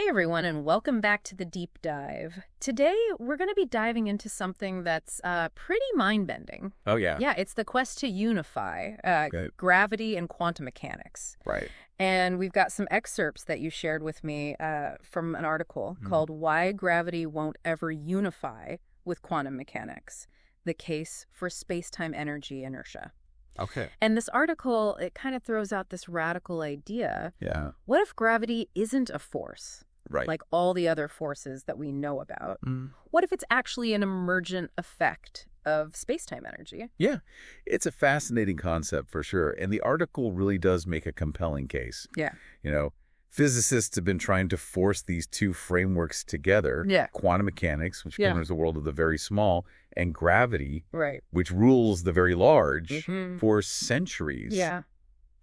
Hey everyone, and welcome back to the Deep Dive. Today, we're going to be diving into something that's pretty mind-bending. Oh, yeah. Yeah, it's the quest to unify gravity and quantum mechanics. Right. And we've got some excerpts that you shared with me from an article called Why Gravity Won't Ever Unify with Quantum Mechanics, the Case for Spacetime Energy Inertia. Okay. And this article, it kind of throws out this radical idea. Yeah. What if gravity isn't a force? Right. Like all the other forces that we know about. What if it's actually an emergent effect of space-time energy? Yeah. It's a fascinating concept for sure. And the article really does make a compelling case. Yeah. You know, physicists have been trying to force these two frameworks together. Yeah. Quantum mechanics, which covers the world of the very small, and gravity, Right. which rules the very large, for centuries. Yeah.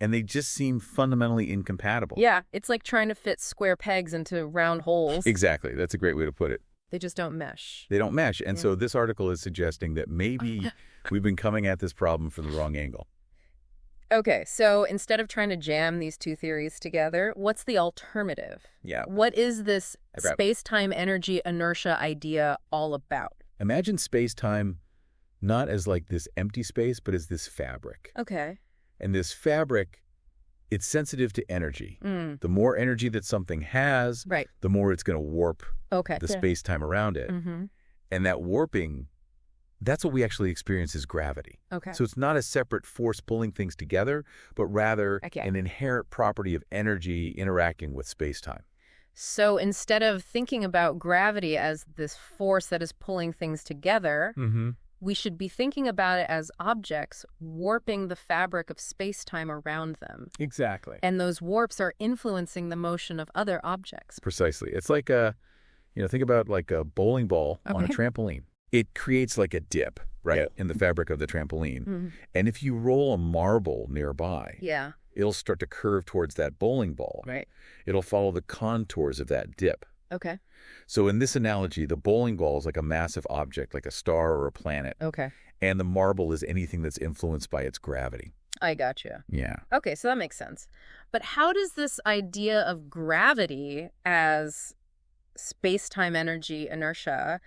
And they just seem fundamentally incompatible. Yeah. It's like trying to fit square pegs into round holes. Exactly. That's a great way to put it. They just don't mesh. They don't mesh. And so this article is suggesting that maybe we've been coming at this problem from the wrong angle. Okay, so instead of trying to jam these two theories together, what's the alternative? Yeah. What is this space-time energy inertia idea all about? Imagine space-time not as like this empty space, but as this fabric. Okay. And this fabric, it's sensitive to energy. The more energy that something has, the more it's going to warp the space-time around it. And that warping, that's what we actually experience as gravity. Okay. So it's not a separate force pulling things together, but rather an inherent property of energy interacting with space-time. So instead of thinking about gravity as this force that is pulling things together, we should be thinking about it as objects warping the fabric of space-time around them. Exactly. And those warps are influencing the motion of other objects. Precisely. It's like think about like a bowling ball on a trampoline. It creates like a dip, right, in the fabric of the trampoline. And if you roll a marble nearby, it'll start to curve towards that bowling ball. Right. It'll follow the contours of that dip. Okay. So in this analogy, the bowling ball is like a massive object, like a star or a planet. Okay. And the marble is anything that's influenced by its gravity. I gotcha. Yeah. Okay, so that makes sense. But how does this idea of gravity as space-time energy inertia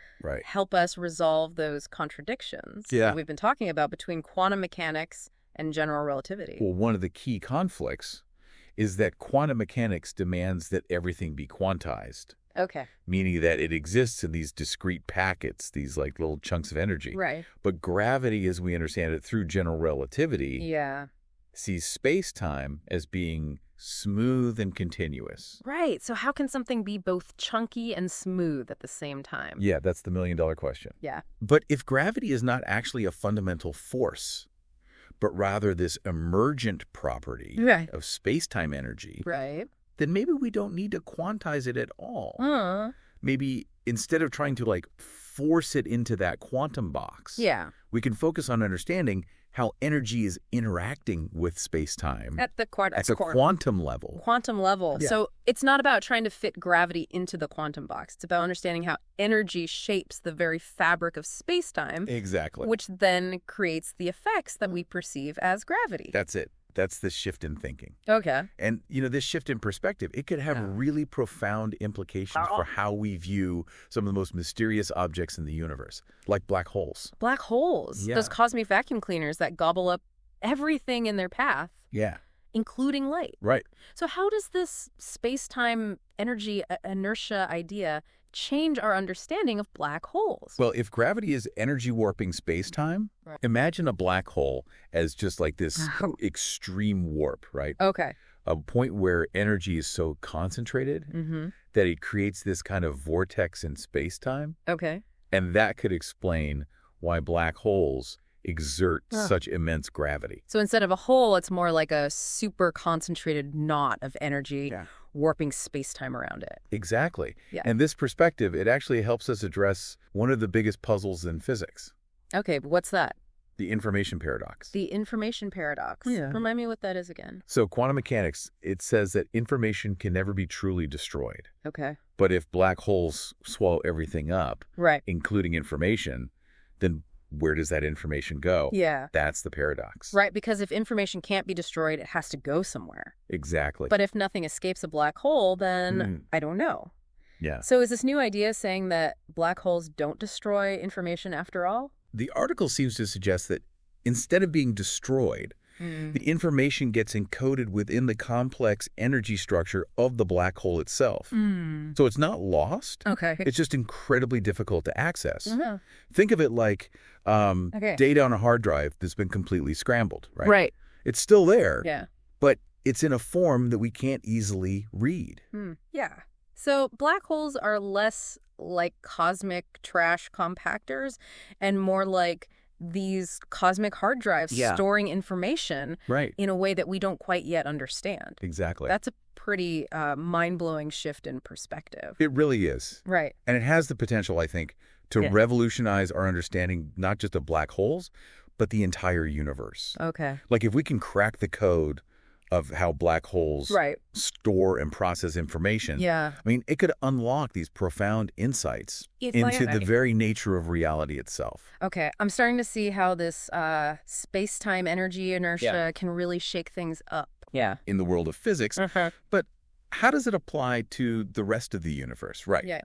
help us resolve those contradictions that we've been talking about between quantum mechanics and general relativity? Well, one of the key conflicts is that quantum mechanics demands that everything be quantized. Okay. Meaning that it exists in these discrete packets, these like little chunks of energy. Right. But gravity, as we understand it through general relativity, sees space-time as being smooth and continuous. Right. So how can something be both chunky and smooth at the same time? Yeah, that's the million-dollar question. Yeah. But if gravity is not actually a fundamental force, but rather this emergent property of space-time energy, then maybe we don't need to quantize it at all. Maybe instead of trying to like force it into that quantum box, we can focus on understanding how energy is interacting with space-time at the quantum level. Quantum level. Yeah. So it's not about trying to fit gravity into the quantum box. It's about understanding how energy shapes the very fabric of space-time. Exactly. Which then creates the effects that we perceive as gravity. That's it. That's the shift in thinking. Okay. And, this shift in perspective, it could have really profound implications for how we view some of the most mysterious objects in the universe, like black holes. Black holes. Yeah. Those cosmic vacuum cleaners that gobble up everything in their path. Yeah. Including light. Right. So how does this space-time energy inertia idea change our understanding of black holes? Well, if gravity is energy warping space-time, imagine a black hole as just like this extreme warp, right? Okay. A point where energy is so concentrated that it creates this kind of vortex in space-time. Okay. And that could explain why black holes exert such immense gravity. So instead of a hole, it's more like a super concentrated knot of energy warping space-time around it. Exactly. Yeah. And this perspective, it actually helps us address one of the biggest puzzles in physics. Okay, but what's that? The information paradox. The information paradox. Yeah. Remind me what that is again. So quantum mechanics, it says that information can never be truly destroyed. Okay. But if black holes swallow everything up, including information, then where does that information go? Yeah. That's the paradox. Right, because if information can't be destroyed, it has to go somewhere. Exactly. But if nothing escapes a black hole, then I don't know. Yeah. So is this new idea saying that black holes don't destroy information after all? The article seems to suggest that instead of being destroyed, the information gets encoded within the complex energy structure of the black hole itself. So it's not lost. Okay. It's just incredibly difficult to access. Think of it like data on a hard drive that's been completely scrambled, right? Right. It's still there, Yeah. but it's in a form that we can't easily read. Yeah. So black holes are less like cosmic trash compactors and more like these cosmic hard drives storing information in a way that we don't quite yet understand. Exactly. That's a pretty mind-blowing shift in perspective. It really is. Right. And it has the potential, I think, to revolutionize our understanding not just of black holes, but the entire universe. Okay. Like if we can crack the code of how black holes store and process information, I mean, it could unlock these profound insights into the very nature of reality itself. Okay, I'm starting to see how this space-time energy inertia can really shake things up. Yeah. In the world of physics, but how does it apply to the rest of the universe? Right. Yeah.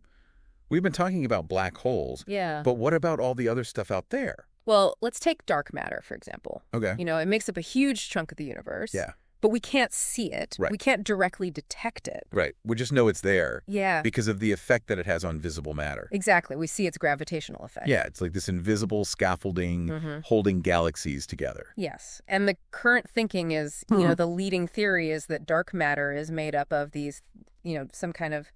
We've been talking about black holes, but what about all the other stuff out there? Well, let's take dark matter, for example. Okay. You know, it makes up a huge chunk of the universe. Yeah. But we can't see it. Right. We can't directly detect it. Right. We just know it's there. Yeah. Because of the effect that it has on visible matter. Exactly. We see its gravitational effect. Yeah. It's like this invisible scaffolding holding galaxies together. Yes. And the current thinking is, you know, the leading theory is that dark matter is made up of these, you know, some kind of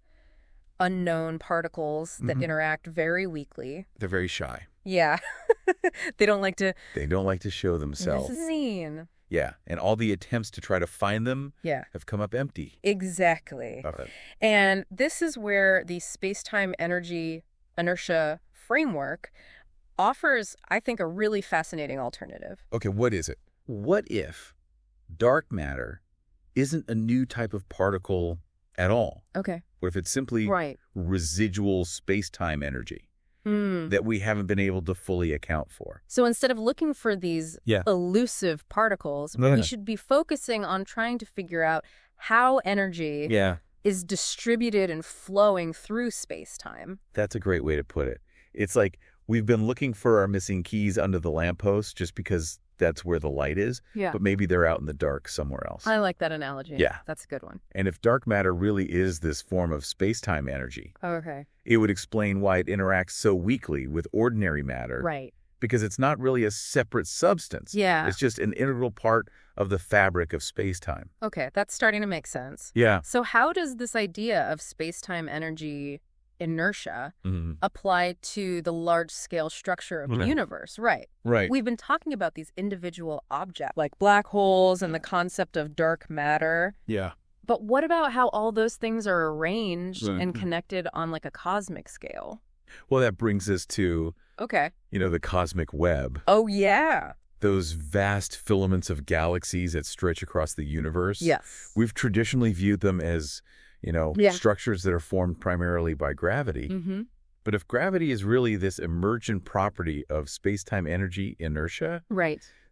unknown particles that interact very weakly. They're very shy. Yeah. They don't like to show themselves. This is seen. Yeah, and all the attempts to try to find them have come up empty. Exactly. And this is where the space-time energy inertia framework offers, I think, a really fascinating alternative. Okay, what is it? What if dark matter isn't a new type of particle at all? Okay. What if it's simply residual space-time energy? That we haven't been able to fully account for. So instead of looking for these elusive particles, we should be focusing on trying to figure out how energy is distributed and flowing through space-time. That's a great way to put it. It's like we've been looking for our missing keys under the lamppost just because that's where the light is, but maybe they're out in the dark somewhere else. I like that analogy. Yeah. That's a good one. And if dark matter really is this form of space-time energy, it would explain why it interacts so weakly with ordinary matter. Right. Because it's not really a separate substance. Yeah. It's just an integral part of the fabric of space-time. Okay, that's starting to make sense. Yeah. So how does this idea of space-time energy inertia apply to the large-scale structure of the universe? Right. We've been talking about these individual objects, like black holes and the concept of dark matter. Yeah. But what about how all those things are arranged and connected on like a cosmic scale? Well, that brings us to, you know, the cosmic web. Oh, yeah. Those vast filaments of galaxies that stretch across the universe. Yes. We've traditionally viewed them as, you know, structures that are formed primarily by gravity. But if gravity is really this emergent property of space-time energy inertia,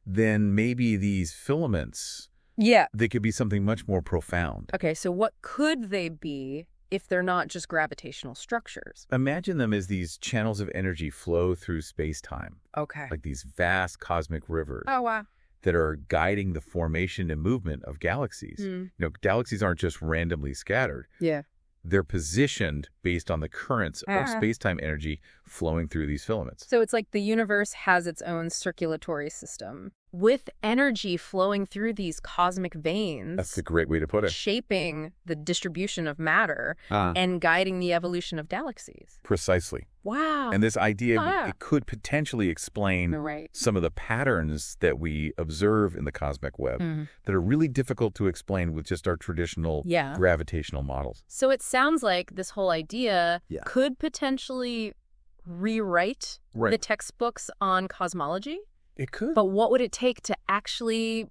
then maybe these filaments, they could be something much more profound. Okay, so what could they be if they're not just gravitational structures? Imagine them as these channels of energy flow through space-time. Okay. Like these vast cosmic rivers. Oh, wow. That are guiding the formation and movement of galaxies. You know, galaxies aren't just randomly scattered. Yeah. They're positioned based on the currents of space-time energy flowing through these filaments. So it's like the universe has its own circulatory system with energy flowing through these cosmic veins. That's a great way to put it. Shaping the distribution of matter and guiding the evolution of galaxies. Precisely. Wow. And this idea, it could potentially explain some of the patterns that we observe in the cosmic web that are really difficult to explain with just our traditional gravitational models. So it sounds like this whole idea could potentially rewrite the textbooks on cosmology. It could. But what would it take to actually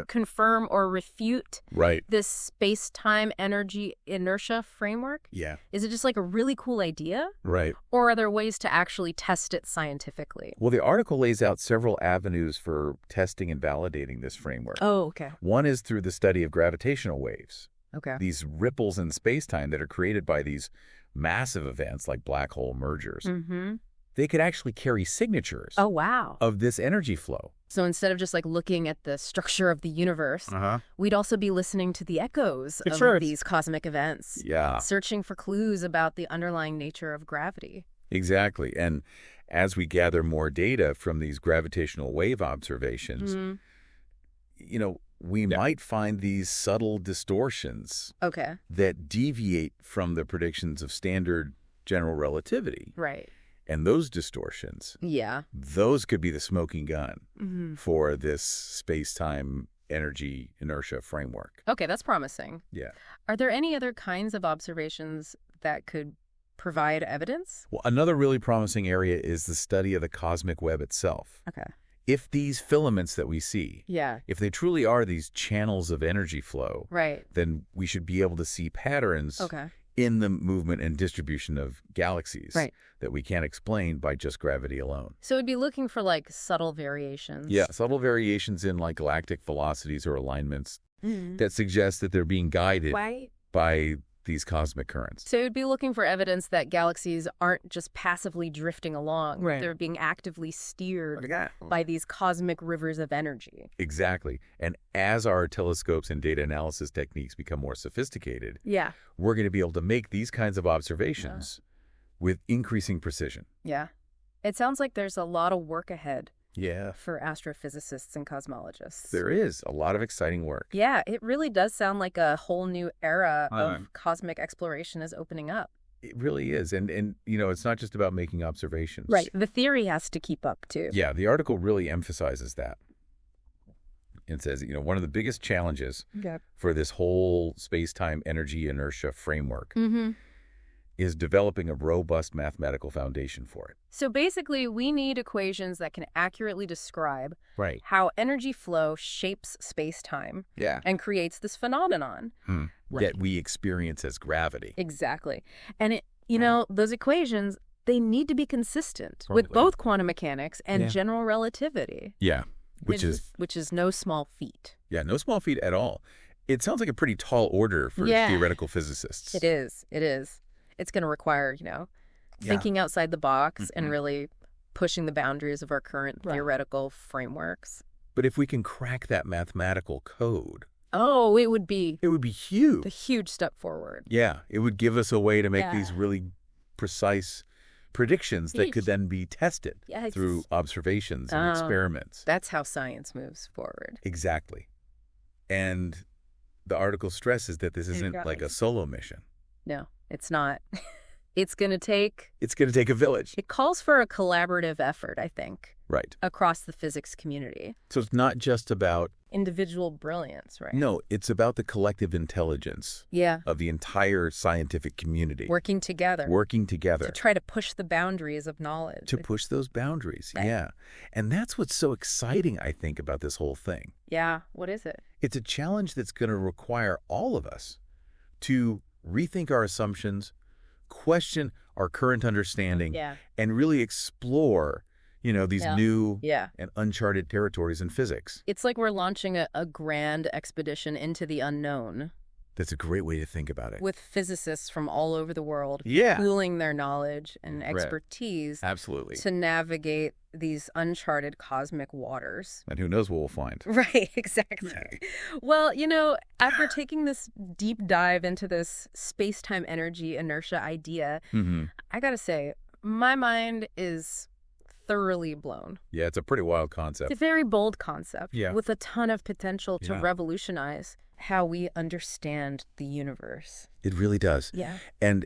confirm or refute this space-time energy inertia framework? Yeah. Is it just like a really cool idea? Right. Or are there ways to actually test it scientifically? Well, the article lays out several avenues for testing and validating this framework. Oh, okay. One is through the study of gravitational waves. Okay. These ripples in space-time that are created by these massive events like black hole mergers. They could actually carry signatures of this energy flow. So instead of just like looking at the structure of the universe, we'd also be listening to the echoes of these cosmic events. Yeah. Searching for clues about the underlying nature of gravity. Exactly. And as we gather more data from these gravitational wave observations, we might find these subtle distortions that deviate from the predictions of standard general relativity. Right. And those distortions, those could be the smoking gun for this space-time energy inertia framework. Okay, that's promising. Yeah. Are there any other kinds of observations that could provide evidence? Well, another really promising area is the study of the cosmic web itself. Okay. If these filaments that we see, if they truly are these channels of energy flow, then we should be able to see patterns in the movement and distribution of galaxies that we can't explain by just gravity alone. So we'd be looking for like subtle variations. Yeah, subtle variations in like galactic velocities or alignments that suggest that they're being guided by these cosmic currents. So you'd be looking for evidence that galaxies aren't just passively drifting along. They're being actively steered by these cosmic rivers of energy. Exactly. And as our telescopes and data analysis techniques become more sophisticated, we're going to be able to make these kinds of observations with increasing precision. Yeah. It sounds like there's a lot of work ahead. Yeah. For astrophysicists and cosmologists. There is a lot of exciting work. Yeah, it really does sound like a whole new era of cosmic exploration is opening up. It really is. And it's not just about making observations. Right. The theory has to keep up, too. Yeah, the article really emphasizes that. It says, one of the biggest challenges for this whole space-time energy inertia framework is developing a robust mathematical foundation for it. So basically, we need equations that can accurately describe how energy flow shapes space-time and creates this phenomenon that we experience as gravity. Exactly. And, those equations, they need to be consistent with both quantum mechanics and general relativity. Yeah, which is no small feat. Yeah, no small feat at all. It sounds like a pretty tall order for theoretical physicists. It is. It is. It's going to require, thinking outside the box and really pushing the boundaries of our current theoretical frameworks. But if we can crack that mathematical code... Oh, it would be huge. A huge step forward. Yeah, it would give us a way to make these really precise predictions that could then be tested through observations and experiments. That's how science moves forward. Exactly. And the article stresses that this isn't like a solo mission. No, it's not. It's going to take a village. It calls for a collaborative effort, I think. Right. Across the physics community. So it's not just about individual brilliance, right? No, it's about the collective intelligence of the entire scientific community. Working together. To try to push the boundaries of knowledge. To push those boundaries, yeah. And that's what's so exciting, I think, about this whole thing. Yeah, what is it? It's a challenge that's going to require all of us to rethink our assumptions, question our current understanding, and really explore, these new and uncharted territories in physics. It's like we're launching a grand expedition into the unknown. That's a great way to think about it. With physicists from all over the world pooling their knowledge and expertise to navigate these uncharted cosmic waters. And who knows what we'll find. Right, exactly. Well, after taking this deep dive into this space-time energy inertia idea, I got to say, my mind is thoroughly blown. Yeah, it's a pretty wild concept. It's a very bold concept with a ton of potential to revolutionize how we understand the universe. It really does. Yeah. And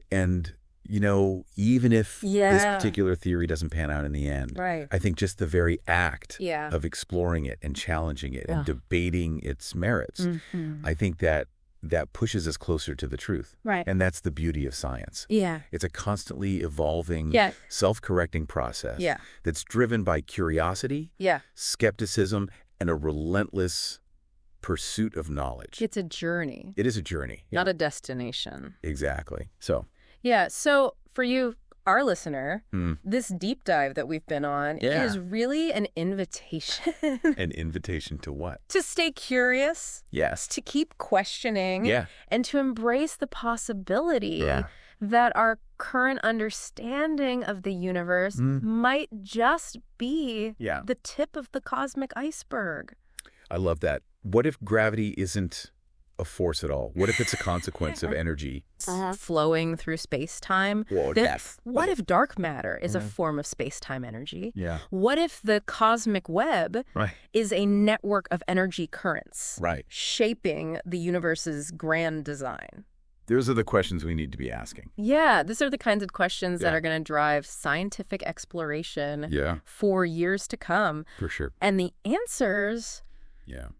even if this particular theory doesn't pan out in the end, I think just the very act of exploring it and challenging it and debating its merits, I think that pushes us closer to the truth. Right. And that's the beauty of science. Yeah. It's a constantly evolving, self-correcting process that's driven by curiosity, skepticism, and a relentless pursuit of knowledge. It's a journey. It is a journey. Not a destination. Exactly. So. Yeah. So for you, our listener, this deep dive that we've been on is really an invitation. An invitation to what? To stay curious. Yes. To keep questioning. Yeah. And to embrace the possibility that our current understanding of the universe might just be the tip of the cosmic iceberg. I love that. What if gravity isn't a force at all? What if it's a consequence of energy flowing through space-time? What if dark matter is a form of space-time energy? Yeah. What if the cosmic web is a network of energy currents shaping the universe's grand design? Those are the questions we need to be asking. Yeah, these are the kinds of questions that are going to drive scientific exploration for years to come. For sure. And the answers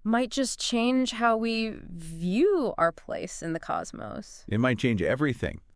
might just change how we view our place in the cosmos. It might change everything.